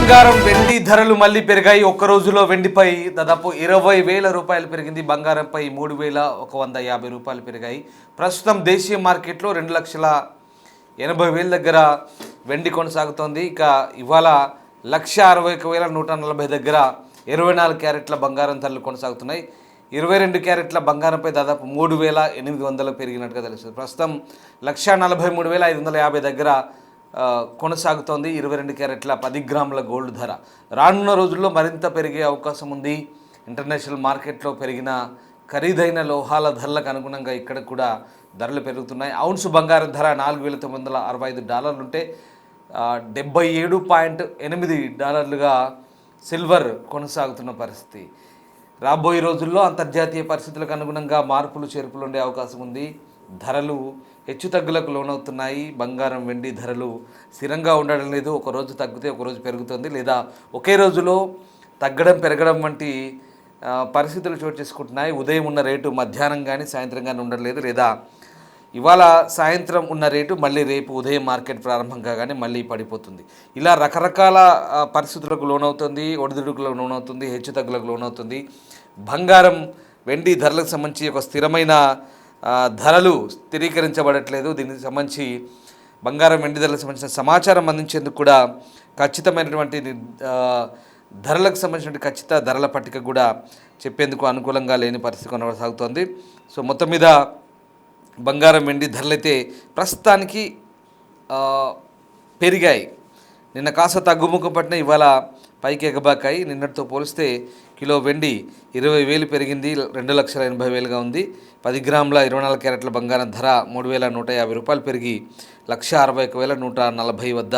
బంగారం వెండి ధరలు మళ్ళీ పెరిగాయి. ఒక్క రోజులో వెండిపై దాదాపు 20,000 రూపాయలు పెరిగింది. బంగారంపై 3,150 రూపాయలు పెరిగాయి. ప్రస్తుతం దేశీయ మార్కెట్లో 2,80,000 దగ్గర వెండి కొనసాగుతోంది. ఇక ఇవాళ 1,61,140 దగ్గర 24 క్యారెట్ల బంగారం ధరలు కొనసాగుతున్నాయి. 22 క్యారెట్ల బంగారంపై దాదాపు 3,800 పెరిగినట్టుగా తెలుస్తుంది. ప్రస్తుతం 1,43,550 దగ్గర కొనసాగుతోంది 22 క్యారెట్ల 10 గ్రాముల గోల్డ్ ధర. రానున్న రోజుల్లో మరింత పెరిగే అవకాశం ఉంది. ఇంటర్నేషనల్ మార్కెట్లో పెరిగిన ఖరీదైన లోహాల ధరలకు అనుగుణంగా ఇక్కడ కూడా ధరలు పెరుగుతున్నాయి. ఔన్స్ బంగారం ధర $4,965 ఉంటే $77.8 సిల్వర్ కొనసాగుతున్న పరిస్థితి. రాబోయే రోజుల్లో అంతర్జాతీయ పరిస్థితులకు అనుగుణంగా మార్పులు చేర్పులు ఉండే అవకాశం ఉంది. ధరలు హెచ్చుతగ్గులకు లోనవుతున్నాయి. బంగారం వెండి ధరలు స్థిరంగా ఉండడం లేదు. ఒకరోజు తగ్గితే ఒకరోజు పెరుగుతుంది, లేదా ఒకే రోజులో తగ్గడం పెరగడం వంటి పరిస్థితులు చోటు చేసుకుంటున్నాయి. ఉదయం ఉన్న రేటు మధ్యాహ్నం కానీ సాయంత్రం కానీ ఉండడం లేదు, లేదా ఇవాళ సాయంత్రం ఉన్న రేటు మళ్ళీ రేపు ఉదయం మార్కెట్ ప్రారంభం కాగానే మళ్ళీ పడిపోతుంది. ఇలా రకరకాల పరిస్థితులకు లోనవుతుంది, ఒడిదుడుకులకు లోనవుతుంది, హెచ్చుతగ్గులకు లోనవుతుంది. బంగారం వెండి ధరలకు సంబంధించి ఒక స్థిరమైన ధరలు స్థిరీకరించబడట్లేదు. దీనికి సంబంధించి బంగారం వెండి ధరలకు సంబంధించిన సమాచారం అందించేందుకు కూడా ఖచ్చితమైనటువంటి ధరలకు సంబంధించిన ఖచ్చిత ధరల పట్టిక కూడా చెప్పేందుకు అనుకూలంగా లేని పరిస్థితి కొనసాగుతోంది. సో మొత్తం మీద బంగారం వెండి ధరలైతే ప్రస్తుతానికి పెరిగాయి. నిన్న కాస్త తగ్గుముఖం పట్టిన ఇవాళ పైకి ఎగబాకాయి. నిన్నటితో పోలిస్తే కిలో వెండి 20,000 పెరిగింది, 2,80,000గా ఉంది. 10 గ్రాముల 24 క్యారెట్ల బంగారం ధర 3,150 రూపాయలు పెరిగి 1,61,140 వద్ద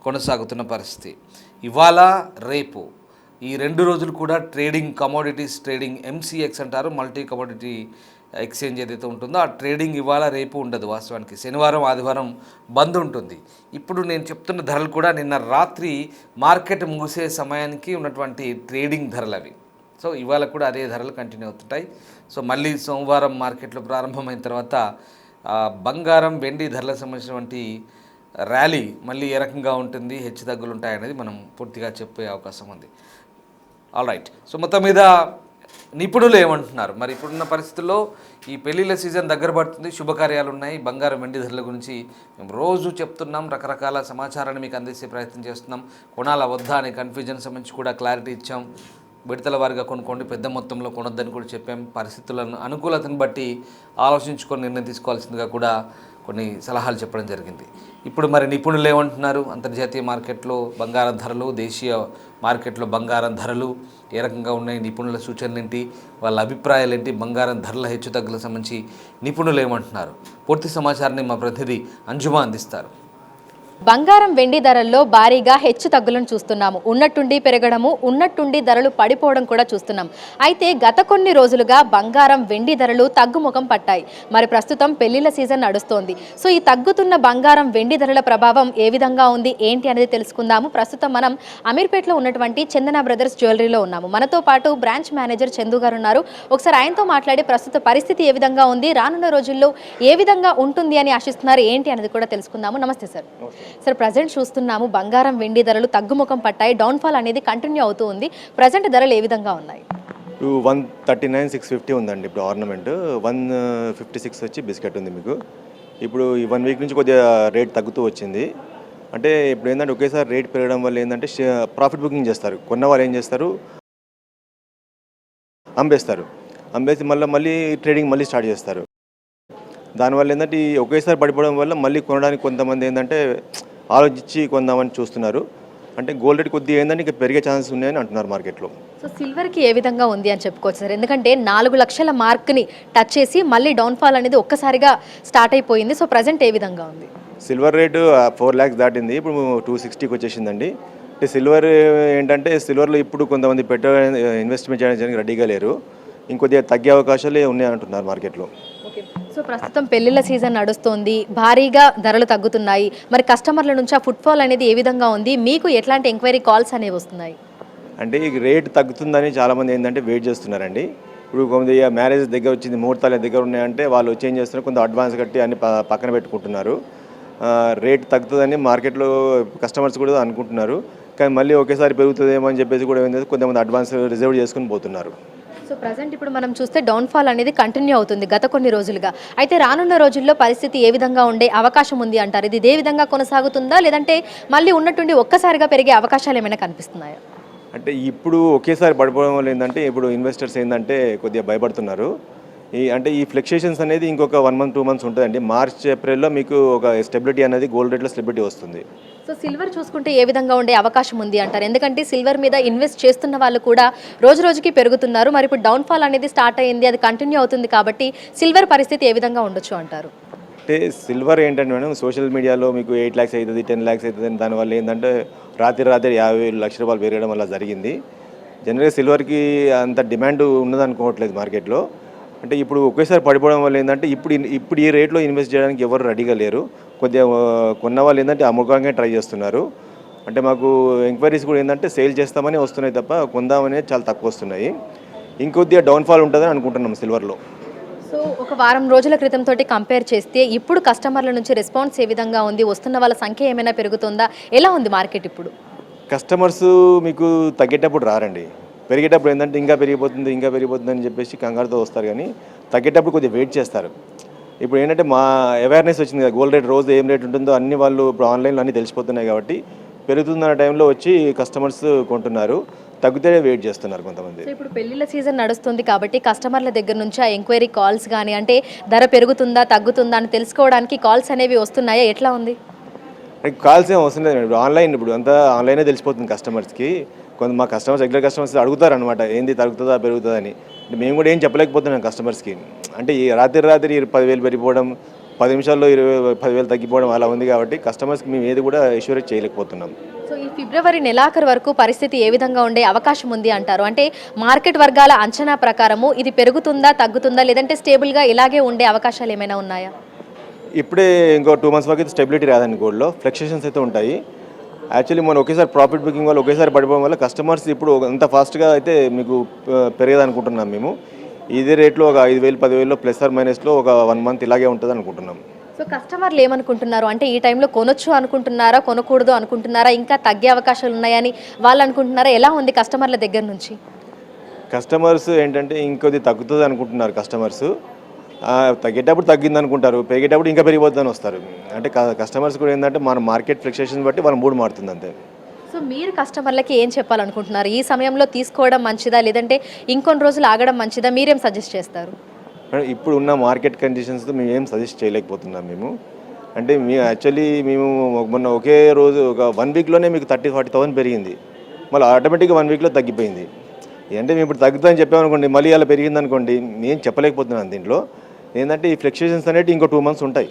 కొనసాగుతున్న పరిస్థితి. ఇవాళ రేపు ఈ 2 రోజులు కూడా ట్రేడింగ్, కమోడిటీస్ ట్రేడింగ్, MCX అంటారు, మల్టీ కమోడిటీ ఎక్స్చేంజ్ ఏదైతే ఉంటుందో ఆ ట్రేడింగ్ ఇవాళ రేపు ఉండదు. వాస్తవానికి శనివారం ఆదివారం బంద్ ఉంటుంది. ఇప్పుడు నేను చెప్తున్న ధరలు కూడా నిన్న రాత్రి మార్కెట్ ముగిసే సమయానికి ఉన్నటువంటి ట్రేడింగ్ ధరలు అవి. సో ఇవాళ కూడా అదే ధరలు కంటిన్యూ అవుతుంటాయి. సో మళ్ళీ సోమవారం మార్కెట్లు ప్రారంభమైన తర్వాత బంగారం వెండి ధరలకు సంబంధించినటువంటి ర్యాలీ మళ్ళీ ఏ రకంగా ఉంటుంది, హెచ్చు తగ్గులు ఉంటాయనేది మనం పూర్తిగా చెప్పే అవకాశం ఉంది. All right. సో మొత్తం మీద నిపుణులు ఏమంటున్నారు మరి? ఇప్పుడున్న పరిస్థితుల్లో ఈ పెళ్లిళ్ళ సీజన్ దగ్గర పడుతుంది, శుభకార్యాలు ఉన్నాయి. బంగారం వెండి ధరల గురించి మేము రోజు చెప్తున్నాం, రకరకాల సమాచారాన్ని మీకు అందించే ప్రయత్నం చేస్తున్నాం. కొనాలా వద్దా అనే కన్ఫ్యూజన్ సంబంధించి కూడా క్లారిటీ ఇచ్చాం. విడతల వారిగా కొనుక్కోండి, పెద్ద మొత్తంలో కొనొద్దని కూడా చెప్పాం. పరిస్థితులను అనుకూలతను బట్టి ఆలోచించుకొని నిర్ణయం తీసుకోవాల్సిందిగా కూడా కొన్ని సలహాలు చెప్పడం జరిగింది. ఇప్పుడు మరి నిపుణులు ఏమంటున్నారు? అంతర్జాతీయ మార్కెట్లో బంగారం ధరలు, దేశీయ మార్కెట్లో బంగారం ధరలు ఏ రకంగా ఉన్నాయి, నిపుణుల సూచనలు ఏంటి, వాళ్ళ అభిప్రాయాలు ఏంటి, బంగారం ధరల హెచ్చుతగ్గులకు సంబంధించి నిపుణులు ఏమంటున్నారు? పూర్తి సమాచారాన్ని మా ప్రతినిధి అంజుమా అందిస్తారు. బంగారం వెండి ధరల్లో భారీగా హెచ్చు తగ్గులను చూస్తున్నాము. ఉన్నట్టుండి పెరగడము, ఉన్నట్టుండి ధరలు పడిపోవడం కూడా చూస్తున్నాం. అయితే గత కొన్ని రోజులుగా బంగారం వెండి ధరలు తగ్గుముఖం పట్టాయి. మరి ప్రస్తుతం పెళ్లిళ్ళ సీజన్ నడుస్తోంది. సో ఈ తగ్గుతున్న బంగారం వెండి ధరల ప్రభావం ఏ విధంగా ఉంది ఏంటి అనేది తెలుసుకుందాము. ప్రస్తుతం మనం అమీర్పేటలో ఉన్నటువంటి చందన బ్రదర్స్ జ్యువెలరీలో ఉన్నాము. మనతో పాటు బ్రాంచ్ మేనేజర్ చందు గారు ఉన్నారు. ఒకసారి ఆయనతో మాట్లాడి ప్రస్తుత పరిస్థితి ఏ విధంగా ఉంది, రానున్న రోజుల్లో ఏ విధంగా ఉంటుంది అని ఆశిస్తున్నారు ఏంటి అనేది కూడా తెలుసుకుందాము. నమస్తే సార్. సార్, ప్రజెంట్ చూస్తున్నాము బంగారం వెండి ధరలు తగ్గుముఖం పట్టాయి, డౌన్ఫాల్ అనేది కంటిన్యూ అవుతూ ఉంది. ప్రజెంట్ ధరలు ఏ విధంగా ఉన్నాయి? 139,650 ఉందండి ఇప్పుడు ఆర్నమెంట్. 156 వచ్చి బిస్కెట్ ఉంది మీకు. ఇప్పుడు ఈ 1 వీక్ నుంచి కొద్దిగా రేట్ తగ్గుతూ వచ్చింది. అంటే ఇప్పుడు ఏంటంటే ఒకేసారి రేట్ పెరగడం వల్ల ఏంటంటే ప్రాఫిట్ బుకింగ్ చేస్తారు. కొన్న వాళ్ళు ఏం చేస్తారు, అమ్మేసి మళ్ళీ ట్రేడింగ్ మళ్ళీ స్టార్ట్ చేస్తారు. దానివల్ల ఏంటంటే ఈ ఒకేసారి పడిపోవడం వల్ల మళ్ళీ కొనడానికి కొంతమంది ఏంటంటే ఆలోచించి కొందామని చూస్తున్నారు. అంటే గోల్డ్ రేట్ కొద్దిగా ఏంటంటే ఇంకా పెరిగే ఛాన్సెస్ ఉన్నాయని అంటున్నారు మార్కెట్లో. సో సిల్వర్కి ఏ విధంగా ఉంది అని చెప్పుకోవచ్చు సార్? ఎందుకంటే 4 లక్షల మార్క్ని టచ్ చేసి మళ్ళీ డౌన్ఫాల్ అనేది ఒక్కసారిగా స్టార్ట్ అయిపోయింది. సో ప్రజెంట్ ఏ విధంగా ఉంది? సిల్వర్ రేటు 4 lakhs దాటింది, ఇప్పుడు 260కి వచ్చేసిందండి. అంటే సిల్వర్ ఏంటంటే సిల్వర్లో ఇప్పుడు కొంతమంది ఇన్వెస్ట్మెంట్ చేయడానికి రెడీగా లేరు, ఇంకొద్దిగా తగ్గే అవకాశాలే ఉన్నాయి అంటున్నారు మార్కెట్లో. ఓకే. సో ప్రస్తుతం పెళ్లిళ్ళ సీజన్ నడుస్తోంది, భారీగా ధరలు తగ్గుతున్నాయి. మరి కస్టమర్ల నుంచి ఆ ఫుట్ఫాల్ అనేది ఏ విధంగా ఉంది, మీకు ఎట్లాంటి ఎంక్వైరీ కాల్స్ అనేవి వస్తున్నాయి? అంటే ఈ రేట్ తగ్గుతుందని చాలామంది ఏంటంటే వెయిట్ చేస్తున్నారండి. ఇప్పుడు కొంత మ్యారేజ్ దగ్గర వచ్చింది, ముహూర్తాల దగ్గర ఉన్నాయంటే వాళ్ళు చేంజ్ చేస్తున్నారు, కొంత అడ్వాన్స్ కట్టి అన్ని పక్కన పెట్టుకుంటున్నారు. రేట్ తగ్గుతుందని మార్కెట్లో కస్టమర్స్ కూడా అనుకుంటున్నారు. కానీ మళ్ళీ ఒకేసారి పెరుగుతుందేమో అని చెప్పేసి కూడా ఏంటంటే కొంతమంది అడ్వాన్స్ రిజర్వ్ చేసుకుని పోతున్నారు. సో ప్రజెంట్ ఇప్పుడు మనం చూస్తే డౌన్ఫాల్ అనేది కంటిన్యూ అవుతుంది గత కొన్ని రోజులుగా. అయితే రానున్న రోజుల్లో పరిస్థితి ఏ విధంగా ఉండే అవకాశం ఉంది అంటారు? ఇది ఇదే విధంగా కొనసాగుతుందా, లేదంటే మళ్ళీ ఉన్నట్టుండి ఒక్కసారిగా పెరిగే అవకాశాలు ఏమైనా కనిపిస్తున్నాయా? అంటే ఇప్పుడు ఒకేసారి పడిపోవడం వల్ల ఏంటంటే ఇప్పుడు ఇన్వెస్టర్స్ ఏంటంటే కొద్దిగా భయపడుతున్నారు. ఈ ఫ్లక్చుయేషన్స్ అనేది ఇంకొక 1 month 2 months ఉంటుందండి. మార్చ్ ఏప్రిల్లో మీకు ఒక స్టెబిలిటీ అనేది గోల్డ్ రేట్లో స్టెబిలిటీ వస్తుంది. సో సిల్వర్ చూసుకుంటే ఏ విధంగా ఉండే అవకాశం ఉంది అంటారు? ఎందుకంటే సిల్వర్ మీద ఇన్వెస్ట్ చేస్తున్న వాళ్ళు కూడా రోజు రోజుకి పెరుగుతున్నారు. మరి ఇప్పుడు డౌన్ఫాల్ అనేది స్టార్ట్ అయ్యింది, అది కంటిన్యూ అవుతుంది కాబట్టి సిల్వర్ పరిస్థితి ఏ విధంగా ఉండొచ్చు అంటారు? అంటే సిల్వర్ ఏంటంటే మేడం సోషల్ మీడియాలో మీకు 8 lakhs అవుతుంది 10 lakhs అవుతుంది. దానివల్ల ఏంటంటే రాత్రి 50 లక్షల రూపాయలు పెరగడం వల్ల జరిగింది. జనరల్గా సిల్వర్కి అంత డిమాండ్ ఉన్నదనుకోవట్లేదు మార్కెట్లో. అంటే ఇప్పుడు ఒకేసారి పడిపోవడం వల్ల ఏంటంటే ఇప్పుడు ఈ రేట్లో ఇన్వెస్ట్ చేయడానికి ఎవరు రెడీగా లేరు. కొద్దిగా కొన్న వాళ్ళు ఏంటంటే అమ్మకానికి ట్రై చేస్తున్నారు. అంటే మాకు ఎంక్వైరీస్ కూడా ఏంటంటే సేల్ చేస్తామని వస్తున్నాయి తప్ప కొందామనే చాలా తక్కువ వస్తున్నాయి. ఇంకొద్దిగా డౌన్ఫాల్ ఉంటుందని అనుకుంటున్నాం సిల్వర్లో. సో ఒక వారం రోజుల క్రితం తోటి కంపేర్ చేస్తే ఇప్పుడు కస్టమర్ల నుంచి రెస్పాన్స్ ఏ విధంగా ఉంది? వస్తున్న వాళ్ళ సంఖ్య ఏమైనా పెరుగుతుందా? ఎలా ఉంది మార్కెట్ ఇప్పుడు? కస్టమర్స్ మీకు తగ్గేటప్పుడు రారండి. పెరిగేటప్పుడు ఏంటంటే ఇంకా పెరిగిపోతుంది అని చెప్పేసి కంగారుతో వస్తారు. కానీ తగ్గేటప్పుడు కొద్దిగా వెయిట్ చేస్తారు. ఇప్పుడు ఏంటంటే మా అవేర్నెస్ వచ్చింది కదా, గోల్డ్ రేట్ రోజు ఏం రేట్ ఉంటుందో అన్ని వాళ్ళు ఇప్పుడు ఆన్లైన్లో అన్నీ తెలిసిపోతున్నాయి కాబట్టి పెరుగుతున్న టైంలో వచ్చి కస్టమర్స్ కొంటున్నారు. తగ్గితే వెయిట్ చేస్తున్నారు కొంతమంది. సో ఇప్పుడు పెళ్లిళ్ళ సీజన్ నడుస్తుంది కాబట్టి కస్టమర్ల దగ్గర నుంచి ఆ ఎంక్వైరీ కాల్స్ కానీ, అంటే ధర పెరుగుతుందా తగ్గుతుందా అని తెలుసుకోవడానికి కాల్స్ అనేవి వస్తున్నాయా? ఎట్లా ఉంది? కాల్స్ ఏం అవసరం లేదు. ఇప్పుడు అంతా ఆన్లైనే తెలిసిపోతుంది కస్టమర్స్కి. మా కస్టమర్స్ రెగ్యులర్ కస్టమర్స్ అడుగుతారు అనమాట, ఏంది తగ్గుతుందా పెరుగుతుందా అని. మేము కూడా ఏం చెప్పలేకపోతున్నాం కస్టమర్స్కి. అంటే ఈ రాత్రి 10,000 పెరిగిపోవడం, 10 నిమిషాల్లో 10,000 తగ్గిపోవడం అలా ఉంది కాబట్టి కస్టమర్స్కి మేము ఏది కూడా ఎష్యూరేట్ చేయలేకపోతున్నాం. సో ఈ ఫిబ్రవరి నెలాఖరు వరకు పరిస్థితి ఏ విధంగా ఉండే అవకాశం ఉంది అంటారు? అంటే మార్కెట్ వర్గాల అంచనా ప్రకారము ఇది పెరుగుతుందా తగ్గుతుందా, లేదంటే స్టేబుల్గా ఇలాగే ఉండే అవకాశాలు ఏమైనా ఉన్నాయా? ఇప్పుడే ఇంకో 2 months వరకు అయితే స్టెబిలిటీ రాదండి. గోల్డ్లో ఫ్లక్చుయేషన్స్ అయితే ఉంటాయి. యాక్చువల్లీ మనం ఒకేసారి ప్రాఫిట్ బుకింగ్ వల్ల ఒకేసారి పడిపోవడం వల్ల కస్టమర్స్ ఇప్పుడు అంత ఫాస్ట్గా అయితే మీకు పెరగదనుకుంటున్నాం మేము. ఇదే రేట్లో ఒక 5,000 10,000 ప్లస్ ఆర్ మైనస్లో ఒక 1 month ఇలాగే ఉంటుంది అనుకుంటున్నాం. సో కస్టమర్లు ఏమనుకుంటున్నారు? అంటే ఈ టైంలో కొనొచ్చు అనుకుంటున్నారా, కొనకూడదు అనుకుంటున్నారా, ఇంకా తగ్గే అవకాశాలు ఉన్నాయని వాళ్ళు అనుకుంటున్నారా? ఎలా ఉంది కస్టమర్ల దగ్గర నుంచి? కస్టమర్స్ ఏంటంటే ఇంకొద్ది తగ్గుతుంది అనుకుంటున్నారు కస్టమర్స్. తగ్గేటప్పుడు తగ్గింది అనుకుంటారు, పెరిగేటప్పుడు ఇంకా పెరిగిపోతుందని వస్తారు. అంటే కస్టమర్స్ కూడా ఏంటంటే మన మార్కెట్ ఫ్లక్చుయేషన్ బట్టి వాళ్ళ మూడ్ మారుతుంది అంతే. సో మీరు కస్టమర్లకి ఏం చెప్పాలనుకుంటున్నారు? ఈ సమయంలో తీసుకోవడం మంచిదా, లేదంటే ఇంకొన్ని రోజులు ఆగడం మంచిదా? మీరేం సజెస్ట్ చేస్తారు? ఇప్పుడు ఉన్న మార్కెట్ కండిషన్స్తో మేము ఏం సజెస్ట్ చేయలేకపోతున్నాం మేము. అంటే మేము మొన్న ఒకే రోజు ఒక 1 weekలోనే మీకు 30,000-40,000 పెరిగింది. మళ్ళీ ఆటోమేటిక్గా 1 weekలో తగ్గిపోయింది. అంటే మేము ఇప్పుడు తగ్గుతుందని చెప్పామనుకోండి, మళ్ళీ అలా పెరిగింది అనుకోండి, నేను చెప్పలేకపోతున్నాను. దీంట్లో ఏంటంటే ఈ ఫ్లక్చుయేషన్స్ అనేవి ఇంకో 2 months ఉంటాయి.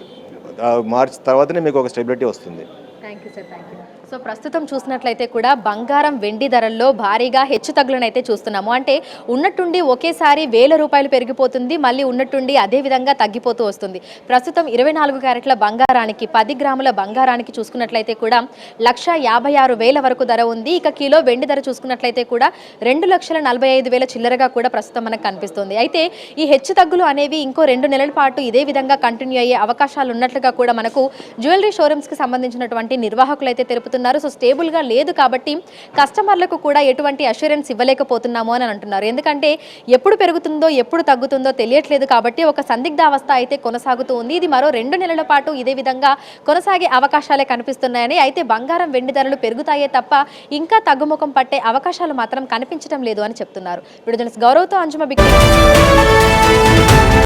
మార్చ్ తర్వాతనే మీకు ఒక స్టెబిలిటీ వస్తుంది. Thank you sir, thank you. So ప్రస్తుతం చూసినట్లయితే కూడా బంగారం వెండి ధరల్లో భారీగా హెచ్చుతగ్గులను అయితే చూస్తున్నాము. అంటే ఉన్నట్టుండి ఒకేసారి 1,000 రూపాయలు పెరిగిపోతుంది, మళ్ళీ ఉన్నట్టుండి అదే విధంగా తగ్గిపోతూ వస్తుంది. ప్రస్తుతం 24 క్యారెట్ల బంగారానికి 10 గ్రాముల బంగారానికి చూసుకున్నట్లయితే కూడా 1,56,000 వరకు ధర ఉంది. ఇక కిలో వెండి ధర చూసుకున్నట్లయితే కూడా 2,45,000 చిల్లరగా కూడా ప్రస్తుతం మనకు కనిపిస్తుంది. అయితే ఈ హెచ్చుతగ్గులు అనేవి ఇంకో 2 నెలల పాటు ఇదే విధంగా కంటిన్యూ అయ్యే అవకాశాలు ఉన్నట్లుగా కూడా మనకు జ్యువెలరీ షోరూమ్స్కి సంబంధించినటువంటి నిర్వాహకులు అయితే తెలుపుతున్నారు. సో స్టేబుల్గా లేదు కాబట్టి కస్టమర్లకు కూడా ఎటువంటి అష్యూరెన్స్ ఇవ్వలేకపోతున్నాము అని అంటున్నారు. ఎందుకంటే ఎప్పుడు పెరుగుతుందో ఎప్పుడు తగ్గుతుందో తెలియట్లేదు కాబట్టి ఒక సందిగ్ధ అవస్థ అయితే కొనసాగుతూ ఉంది. ఇది మరో 2 నెలల పాటు ఇదే విధంగా కొనసాగే అవకాశాలే కనిపిస్తున్నాయని, అయితే బంగారం వెండి ధరలు పెరుగుతాయే తప్ప ఇంకా తగ్గుముఖం పట్టే అవకాశాలు మాత్రం కనిపించడం లేదు అని చెప్తున్నారు. వీడియో జర్నలిస్ట్ గౌరవ్తో అంజుమ బిగ్.